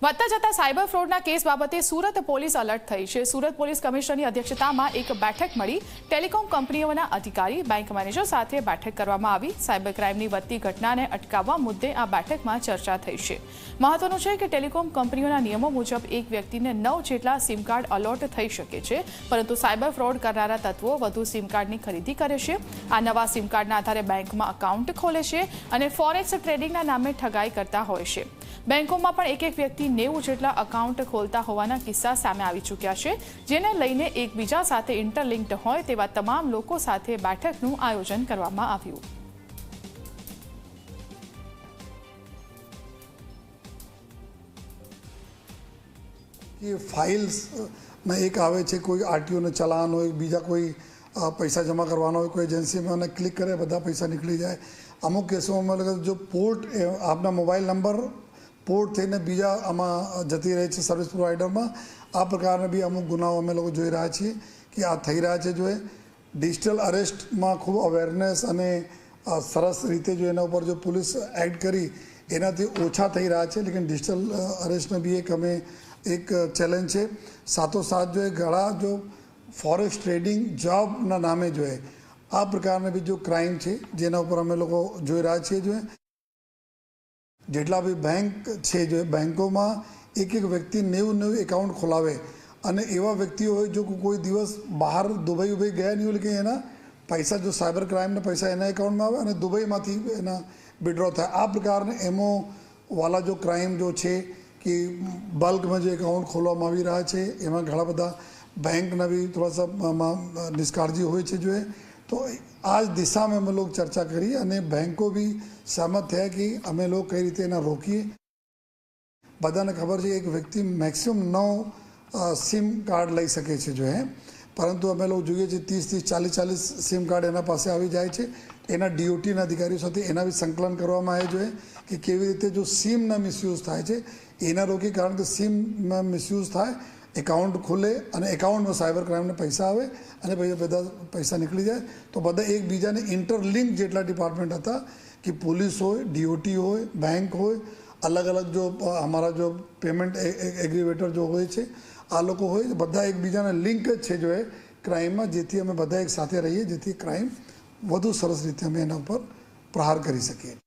વધતા જતા cyber ફ્રોડના case બાબતે સુરત પોલીસ એલર્ટ થઈ છે। સુરત પોલીસ કમિશનરની અધ્યક્ષતામાં એક બેઠક મળી। ટેલિકોમ કંપનીઓના અધિકારી, બેંક મેનેજર સાથે બેઠક કરવામાં આવી। સાયબર ક્રાઇમની વધતી ઘટનાને અટકાવવા મુદ્દે આ બેઠકમાં ચર્ચા થઈ છે। મહત્વનું છે કે ટેલિકોમ કંપનીઓના નિયમો મુજબ એક વ્યક્તિને 9 જેટલા સિમ કાર્ડ અલોટ થઈ શકે છે, પરંતુ સાયબર ફ્રોડ કરનારા તત્વો વધુ સિમ કાર્ડની ખરીદી કરે છે। આ નવા સિમ કાર્ડના આધારે બેંકમાં એકાઉન્ટ ખોલે છે અને ફોરેક્સ ટ્રેડિંગના નામે ઠગાઈ કરતા હોય છે। બેંકોમાં પણ એક વ્યક્તિ 90 જેટલા એકાઉન્ટ ખોલતા હોવાના કિસ્સા સામે આવી ચૂક્યા છે, જેને લઈને એકબીજા સાથે ઇન્ટરલિંક્ડ હોય તેવા તમામ લોકો સાથે બેઠકનું આયોજન કરવામાં આવ્યું। ये फाइल्स में एक आवे छे, कोई आरटीओ ने चलान हो, बीजा कोई पैसा जमा करवाना हो, कोई एजेंसी में उन्हें क्लिक करे बधा पैसा निकली जाए। अमुक केसों में लगे जो पोर्ट आपना मोबाइल नंबर पोर्ट थईने बीजा आमां जती रहे छे सर्विस प्रोवाइडर में। आ प्रकार बी अमुक गुनाओ अमे लोग जोई रह्या छीए कि आ थई रह्या छे। जो डिजिटल अरेस्ट में खूब अवेरनेस अने सरस रीते जो एना पर जो पुलिस एक्ट करी एनाथी ओछा थई रह्या छे, लेकिन डिजिटल अरेस्ट में भी एक चैलेंज है। साथों साथ जो है घड़ा जो फॉरेक्स ट्रेडिंग जॉब ना नामे जो है आ प्रकार भी जो क्राइम है जेना पर अमे लोग जोई रह्या छीए। जो है जेटला भी बैंक है जो बैंकों में एक व्यक्ति 90 एकाउंट खोलावे अने एवा व्यक्ति हो जो कोई दिवस बहार दुबई उबई गया नहीं हो, लेकिन एना पैसा जो साइबर क्राइम ने पैसा एना एकाउंट में आवे अने दुबई में एना विड्रॉ थाय। आ प्रकार एमो वाला जो क्राइम जो है कि बल्क में जो एकाउंट खोलवामां आवी रह्या छे एमां घणा बधा बैंकना भी थोड़ा सा निष्काळजी होय छे। जो है तो आज दिशा में अमे लोग चर्चा करी अने बैंकों भी सहमत थे कि अमे लोग कई रीते एना रोकीए। बधाने खबर है एक व्यक्ति मैक्सिमम 9 सिम कार्ड लई सके छे। जो है परंतु अमे लोग जोईए छे 30 40 सिम कार्ड एना पासे आवी जाय छे। एना डीओटी अधिकारीओ साथे एना भी संकलन करवामां आवे। जो है कि केवी रीते जो सिम ना मिसयूज थाय छे एना रोकी, कारण के सिम में मिसयूज थाय एकाउंट खोले और एकाउंट में साइबर क्राइम ने पैसा आवे और बधा पैसा निकली जाए। तो बधा एक बीजा ने इंटरलिंक जेटला डिपार्टमेंट था कि पुलिस हो, डीओटी हो, बैंक हो, अलग अलग जो हमारा जो पेमेंट एग्रीवेटर जो होय छे आ लोग होय, बधा एक बीजा ने लिंक है जो है क्राइम में, जेथी अमे बधा एक साथे रहीए, जेथी क्राइम वधु सरस रीते अमे एना पर प्रहार करी सकीए।